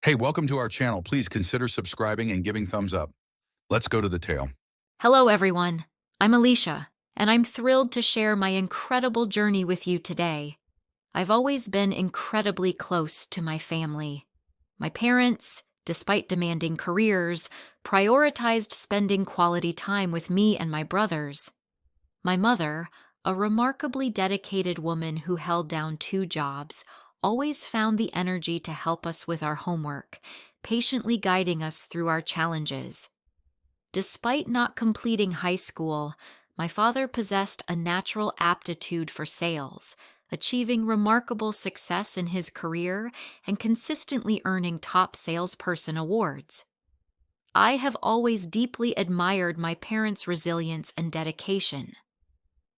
Hey, welcome to our channel. Please consider subscribing and giving thumbs up. Let's go to the tale. Hello, everyone. I'm Alicia, and I'm thrilled to share my incredible journey with you today. I've always been incredibly close to my family. My parents, despite demanding careers, prioritized spending quality time with me and my brothers. My mother, a remarkably dedicated woman who held down two jobs, always found the energy to help us with our homework, patiently guiding us through our challenges. Despite not completing high school, my father possessed a natural aptitude for sales, achieving remarkable success in his career and consistently earning top salesperson awards. I have always deeply admired my parents' resilience and dedication.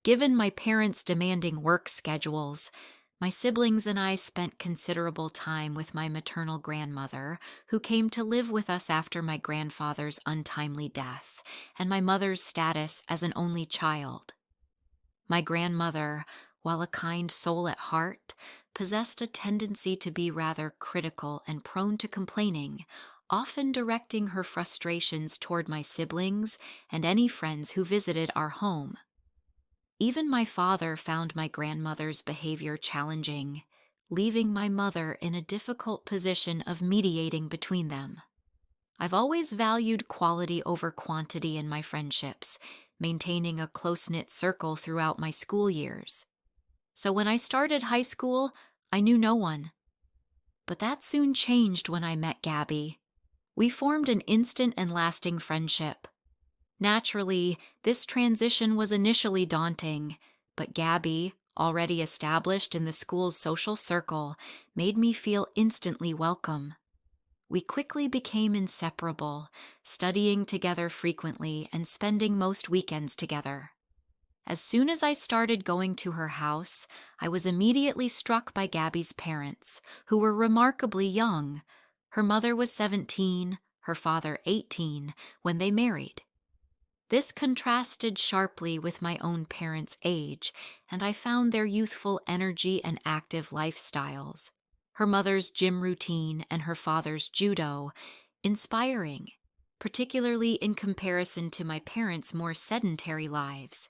Given my parents' demanding work schedules, my siblings and I spent considerable time with my maternal grandmother, who came to live with us after my grandfather's untimely death, and my mother's status as an only child. My grandmother, while a kind soul at heart, possessed a tendency to be rather critical and prone to complaining, often directing her frustrations toward my siblings and any friends who visited our home. Even my father found my grandmother's behavior challenging, leaving my mother in a difficult position of mediating between them. I've always valued quality over quantity in my friendships, maintaining a close-knit circle throughout my school years. So when I started high school, I knew no one. But that soon changed when I met Gabby. We formed an instant and lasting friendship. Naturally, this transition was initially daunting, but Gabby, already established in the school's social circle, made me feel instantly welcome. We quickly became inseparable, studying together frequently and spending most weekends together. As soon as I started going to her house, I was immediately struck by Gabby's parents, who were remarkably young. Her mother was 17, her father 18, when they married. This contrasted sharply with my own parents' age, and I found their youthful energy and active lifestyles, her mother's gym routine and her father's judo, inspiring, particularly in comparison to my parents' more sedentary lives.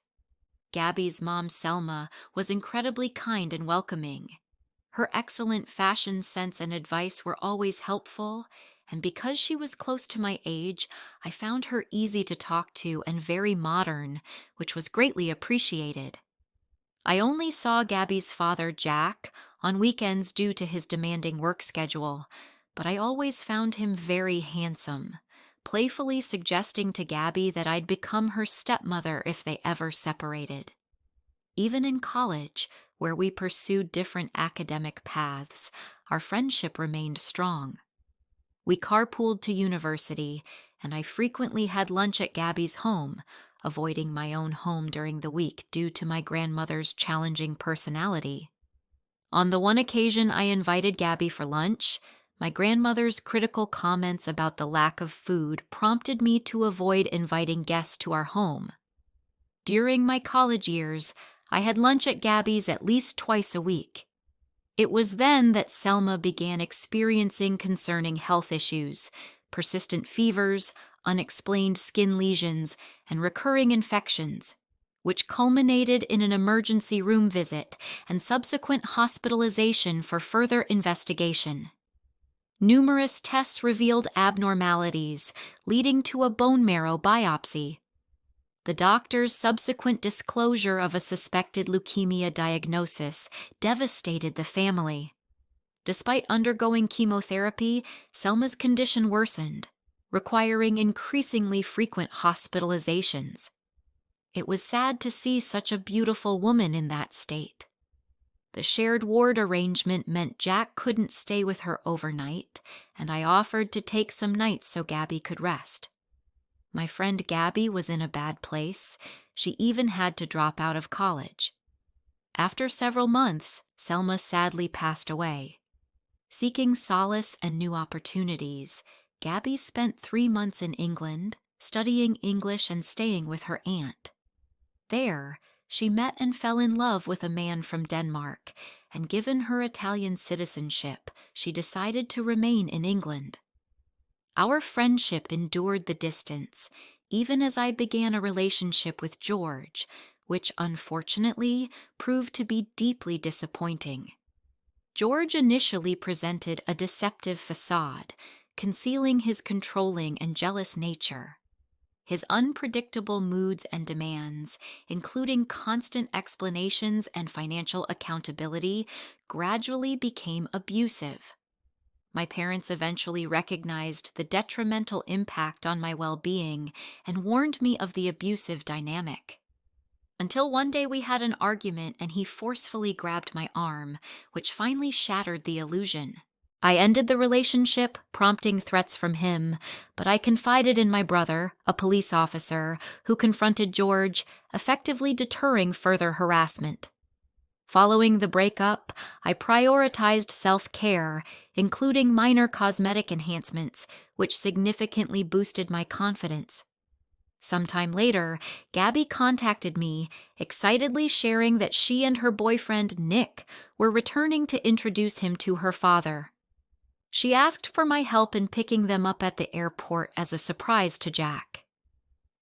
Gabby's mom, Selma, was incredibly kind and welcoming. Her excellent fashion sense and advice were always helpful, and because she was close to my age, I found her easy to talk to and very modern, which was greatly appreciated. I only saw Gabby's father, Jack, on weekends due to his demanding work schedule, but I always found him very handsome, playfully suggesting to Gabby that I'd become her stepmother if they ever separated. Even in college, where we pursued different academic paths, our friendship remained strong. We carpooled to university, and I frequently had lunch at Gabby's home, avoiding my own home during the week due to my grandmother's challenging personality. On the one occasion I invited Gabby for lunch, my grandmother's critical comments about the lack of food prompted me to avoid inviting guests to our home. During my college years, I had lunch at Gabby's at least twice a week. It was then that Selma began experiencing concerning health issues, persistent fevers, unexplained skin lesions, and recurring infections, which culminated in an emergency room visit and subsequent hospitalization for further investigation. Numerous tests revealed abnormalities, leading to a bone marrow biopsy. The doctor's subsequent disclosure of a suspected leukemia diagnosis devastated the family. Despite undergoing chemotherapy, Selma's condition worsened, requiring increasingly frequent hospitalizations. It was sad to see such a beautiful woman in that state. The shared ward arrangement meant Jack couldn't stay with her overnight, and I offered to take some nights so Gabby could rest. My friend Gabby was in a bad place. She even had to drop out of college. After several months, Selma sadly passed away. Seeking solace and new opportunities, Gabby spent 3 months in England, studying English and staying with her aunt. There, she met and fell in love with a man from Denmark, and given her Italian citizenship, she decided to remain in England. Our friendship endured the distance, even as I began a relationship with George, which unfortunately proved to be deeply disappointing. George initially presented a deceptive facade, concealing his controlling and jealous nature. His unpredictable moods and demands, including constant explanations and financial accountability, gradually became abusive. My parents eventually recognized the detrimental impact on my well-being and warned me of the abusive dynamic. Until one day we had an argument and he forcefully grabbed my arm, which finally shattered the illusion. I ended the relationship, prompting threats from him, but I confided in my brother, a police officer, who confronted George, effectively deterring further harassment. Following the breakup, I prioritized self-care, including minor cosmetic enhancements, which significantly boosted my confidence. Sometime later, Gabby contacted me, excitedly sharing that she and her boyfriend, Nick, were returning to introduce him to her father. She asked for my help in picking them up at the airport as a surprise to Jack.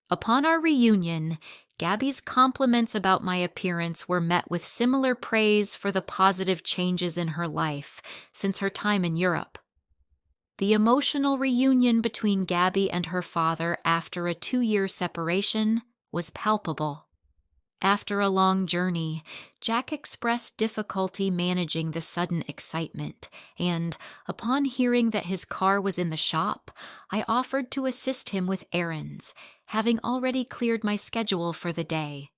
Upon our reunion, Gabby's compliments about my appearance were met with similar praise for the positive changes in her life since her time in Europe. The emotional reunion between Gabby and her father after a 2-year separation was palpable. After a long journey, Jack expressed difficulty managing the sudden excitement, and, upon hearing that his car was in the shop, I offered to assist him with errands, having already cleared my schedule for the day.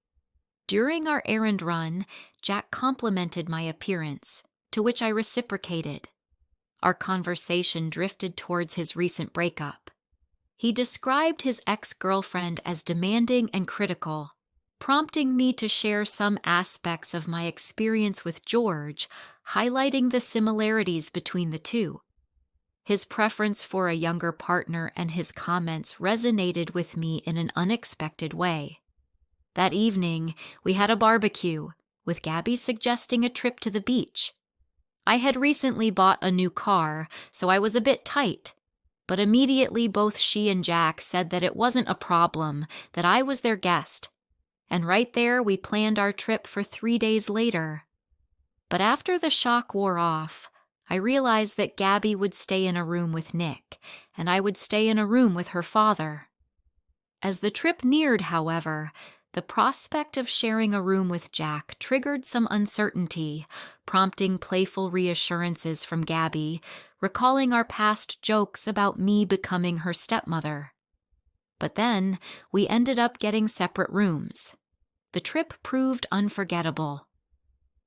During our errand run, Jack complimented my appearance, to which I reciprocated. Our conversation drifted towards his recent breakup. He described his ex-girlfriend as demanding and critical, prompting me to share some aspects of my experience with George, highlighting the similarities between the two. His preference for a younger partner and his comments resonated with me in an unexpected way. That evening, we had a barbecue, with Gabby suggesting a trip to the beach. I had recently bought a new car, so I was a bit tight, but immediately both she and Jack said that it wasn't a problem, that I was their guest. And right there, we planned our trip for 3 days later. But after the shock wore off, I realized that Gabby would stay in a room with Nick, and I would stay in a room with her father. As the trip neared, however, the prospect of sharing a room with Jack triggered some uncertainty, prompting playful reassurances from Gabby, recalling our past jokes about me becoming her stepmother. But then, we ended up getting separate rooms. The trip proved unforgettable.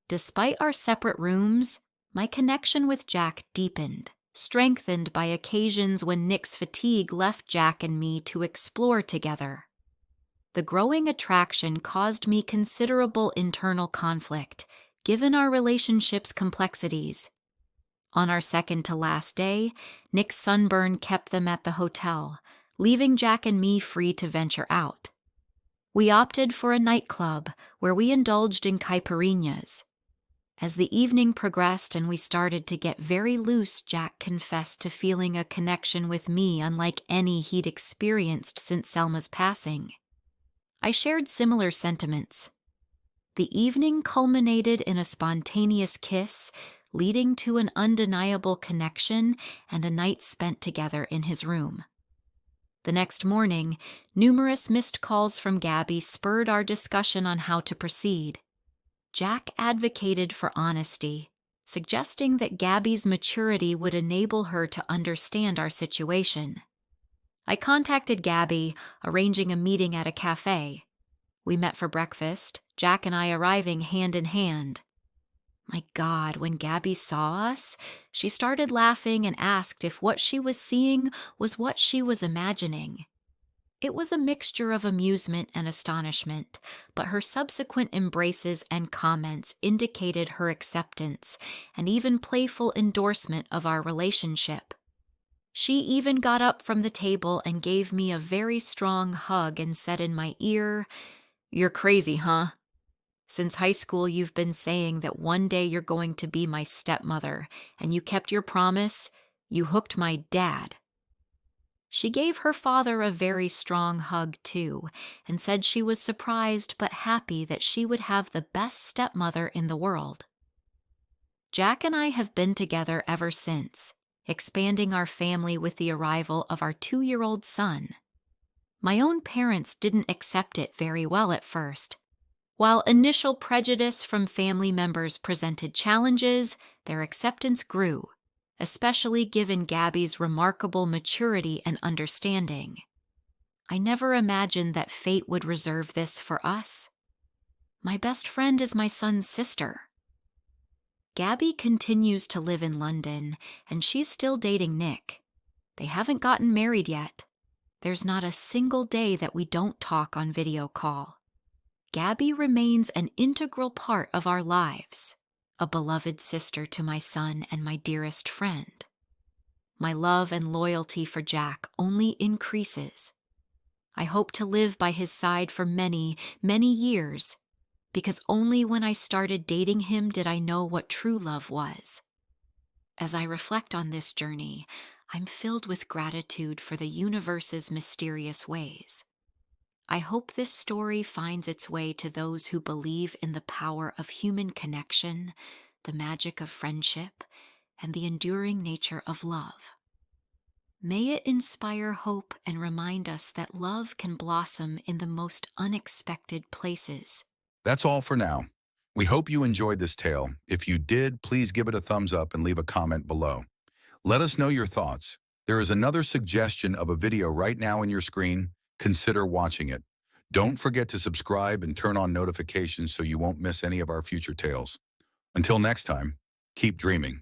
Despite our separate rooms, my connection with Jack deepened, strengthened by occasions when Nick's fatigue left Jack and me to explore together. The growing attraction caused me considerable internal conflict, given our relationship's complexities. On our second-to-last day, Nick's sunburn kept them at the hotel, leaving Jack and me free to venture out. We opted for a nightclub where we indulged in caipirinhas. As the evening progressed and we started to get very loose, Jack confessed to feeling a connection with me unlike any he'd experienced since Selma's passing. I shared similar sentiments. The evening culminated in a spontaneous kiss, leading to an undeniable connection and a night spent together in his room. The next morning, numerous missed calls from Gabby spurred our discussion on how to proceed. Jack advocated for honesty, suggesting that Gabby's maturity would enable her to understand our situation. I contacted Gabby, arranging a meeting at a cafe. We met for breakfast, Jack and I arriving hand in hand. My God, when Gabby saw us, she started laughing and asked if what she was seeing was what she was imagining. It was a mixture of amusement and astonishment, but her subsequent embraces and comments indicated her acceptance and even playful endorsement of our relationship. She even got up from the table and gave me a very strong hug and said in my ear, "You're crazy, huh?" Since high school, you've been saying that one day you're going to be my stepmother, and you kept your promise. You hooked my dad. She gave her father a very strong hug, too, and said she was surprised but happy that she would have the best stepmother in the world. Jack and I have been together ever since, expanding our family with the arrival of our 2-year-old son. My own parents didn't accept it very well at first. While initial prejudice from family members presented challenges, their acceptance grew, especially given Gabby's remarkable maturity and understanding. I never imagined that fate would reserve this for us. My best friend is my son's sister. Gabby continues to live in London, and she's still dating Nick. They haven't gotten married yet. There's not a single day that we don't talk on video call. Gabby remains an integral part of our lives, a beloved sister to my son and my dearest friend. My love and loyalty for Jack only increases. I hope to live by his side for many, many years, because only when I started dating him did I know what true love was. As I reflect on this journey, I'm filled with gratitude for the universe's mysterious ways. I hope this story finds its way to those who believe in the power of human connection, the magic of friendship, and the enduring nature of love. May it inspire hope and remind us that love can blossom in the most unexpected places. That's all for now. We hope you enjoyed this tale. If you did, please give it a thumbs up and leave a comment below. Let us know your thoughts. There is another suggestion of a video right now on your screen. Consider watching it. Don't forget to subscribe and turn on notifications so you won't miss any of our future tales. Until next time, keep dreaming.